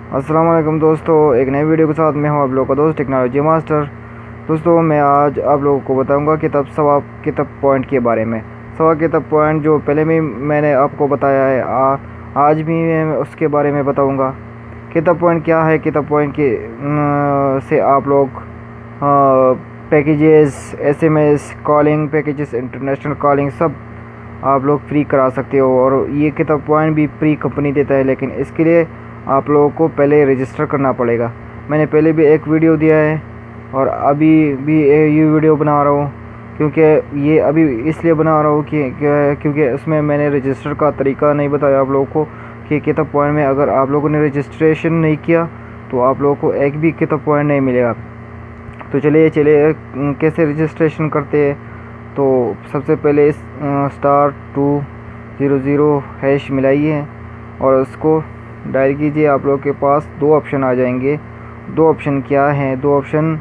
अस्सलाम वालेकुम दोस्तों, एक नई वीडियो के साथ मैं हूं आप लोगों का दोस्त टेक्नोलॉजी मास्टर। दोस्तों, मैं आज आप लोगों को बताऊंगा किताब सवा किताब पॉइंट के बारे में। सवा किताब पॉइंट जो पहले भी मैंने आपको बताया है, आज भी मैं उसके बारे में बताऊंगा। किताब पॉइंट क्या है? किताब पॉइंट के से आप लोग packages, SMS, calling packages, international calling सब आप लोग फ्री करा सकते हो। और ये किताब पॉइंट भी फ्री कंपनी देता है, लेकिन इसके लिए आप लोगों को पहले रजिस्टर करना पड़ेगा। मैंने पहले भी एक वीडियो दिया है और अभी भी ये वीडियो बना रहा हूँ, क्योंकि ये अभी इसलिए बना रहा हूँ क्योंकि उसमें मैंने रजिस्टर का तरीका नहीं बताया आप लोगों को कि किताब पॉइंट में अगर आप लोगों ने रजिस्ट्रेशन नहीं किया तो आप लोगों को एक भी किताब पॉइंट नहीं मिलेगा। तो चलिए कैसे रजिस्ट्रेशन करते हैं। तो सबसे पहले *200# मिलाइए और उसको डायल कीजिए। आप लोग के पास दो ऑप्शन आ जाएंगे। दो ऑप्शन क्या हैं? दो ऑप्शन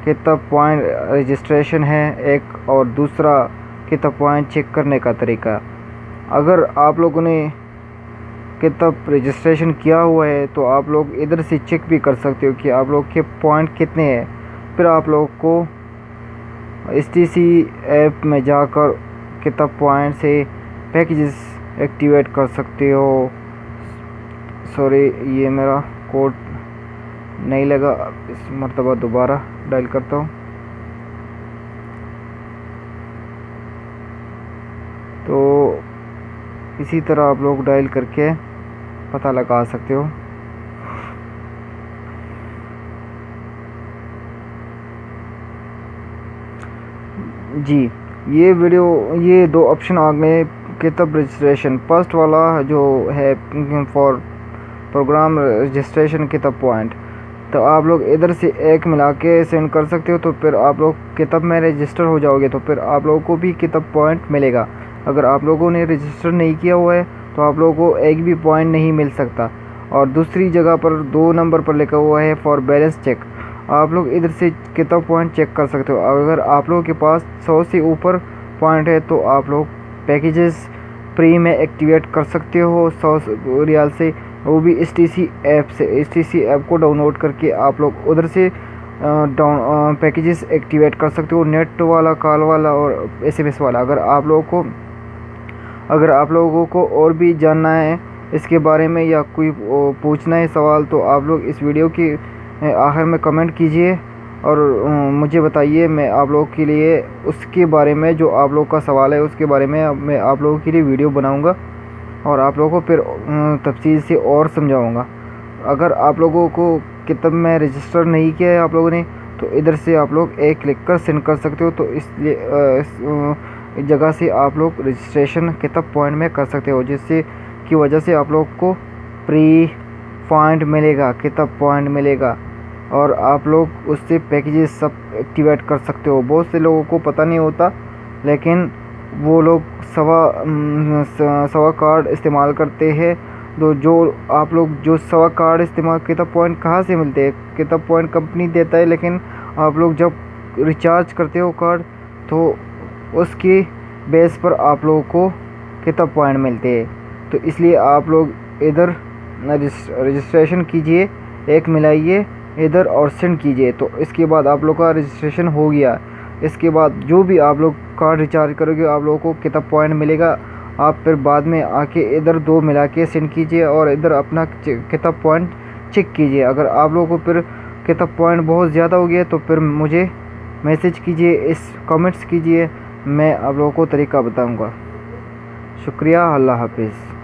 किताब पॉइंट रजिस्ट्रेशन है एक, और दूसरा किताब पॉइंट चेक करने का तरीका। अगर आप लोगों ने किताब रजिस्ट्रेशन किया हुआ है तो आप लोग इधर से चेक भी कर सकते हो कि आप लोग के पॉइंट कितने हैं। फिर आप लोग को STC ऐप में जाकर किताब पॉइंट से पैकेजेस एक्टिवेट कर सकते हो। सॉरी, ये मेरा कोड नहीं लगा, इस मरतबा दोबारा डायल करता हूँ। तो इसी तरह आप लोग डायल करके पता लगा सकते हो। जी, ये दो ऑप्शन आ गए किताब रजिस्ट्रेशन। फर्स्ट वाला जो है फॉर प्रोग्राम रजिस्ट्रेशन किताब पॉइंट, तो आप लोग इधर से एक मिला के सेंड कर सकते हो। तो फिर आप लोग किताब में रजिस्टर हो जाओगे, तो फिर आप लोगों को भी किताब पॉइंट मिलेगा। अगर आप लोगों ने रजिस्टर नहीं किया हुआ है तो आप लोगों को एक भी पॉइंट नहीं मिल सकता। और दूसरी जगह पर 2 नंबर पर लिखा हुआ है फॉर बैलेंस चेक। आप लोग इधर से किताब पॉइंट चेक कर सकते हो। अगर आप लोगों के पास 100 से ऊपर पॉइंट है तो आप लोग पैकेजेस फ्री में एक्टिवेट कर सकते हो 100 रियाल से, वो भी STC ऐप से। STC ऐप को डाउनलोड करके आप लोग उधर से पैकेजेस एक्टिवेट कर सकते हो, नेट वाला, कॉल वाला और SMS वाला। अगर आप लोगों को और भी जानना है इसके बारे में या कोई पूछना है सवाल, तो आप लोग इस वीडियो की आखिर में कमेंट कीजिए और मुझे बताइए। मैं आप लोगों के लिए उसके बारे में, जो आप लोग का सवाल है उसके बारे में मैं आप लोगों के लिए वीडियो बनाऊंगा और आप लोगों को फिर तफसील से और समझाऊंगा। अगर आप लोगों को किताब में रजिस्टर नहीं किया है आप लोगों ने, तो इधर से आप लोग एक क्लिक कर सेंड कर सकते हो। तो इसलिए इस जगह से आप लोग रजिस्ट्रेशन किताब पॉइंट में कर सकते हो, जिससे की वजह से आप लोग को फ्री पॉइंट मिलेगा, किताब पॉइंट मिलेगा और आप लोग उससे पैकेजेस सब एक्टिवेट कर सकते हो। बहुत से लोगों को पता नहीं होता, लेकिन वो लोग सवा कार्ड इस्तेमाल करते हैं। जो आप लोग जो सवा कार्ड इस्तेमाल, किताब पॉइंट कहाँ से मिलते हैं? किताब पॉइंट कंपनी देता है, लेकिन आप लोग जब रिचार्ज करते हो कार्ड तो उसकी बेस पर आप लोगों को किताब पॉइंट मिलते हैं। तो इसलिए आप लोग इधर रजिस्ट्रेशन कीजिए, एक मिलाइए इधर और सेंड कीजिए। तो इसके बाद आप लोग का रजिस्ट्रेशन हो गया। इसके बाद जो भी आप लोग कार्ड रिचार्ज करोगे आप लोगों को किताब पॉइंट मिलेगा। आप फिर बाद में आके इधर 2 मिला के सेंड कीजिए और इधर अपना किताब पॉइंट चेक कीजिए। अगर आप लोगों को फिर किताब पॉइंट बहुत ज़्यादा हो गया तो फिर मुझे मैसेज कीजिए, इस कमेंट्स कीजिए, मैं आप लोगों को तरीका बताऊंगा। शुक्रिया, अल्लाह हाफिज़।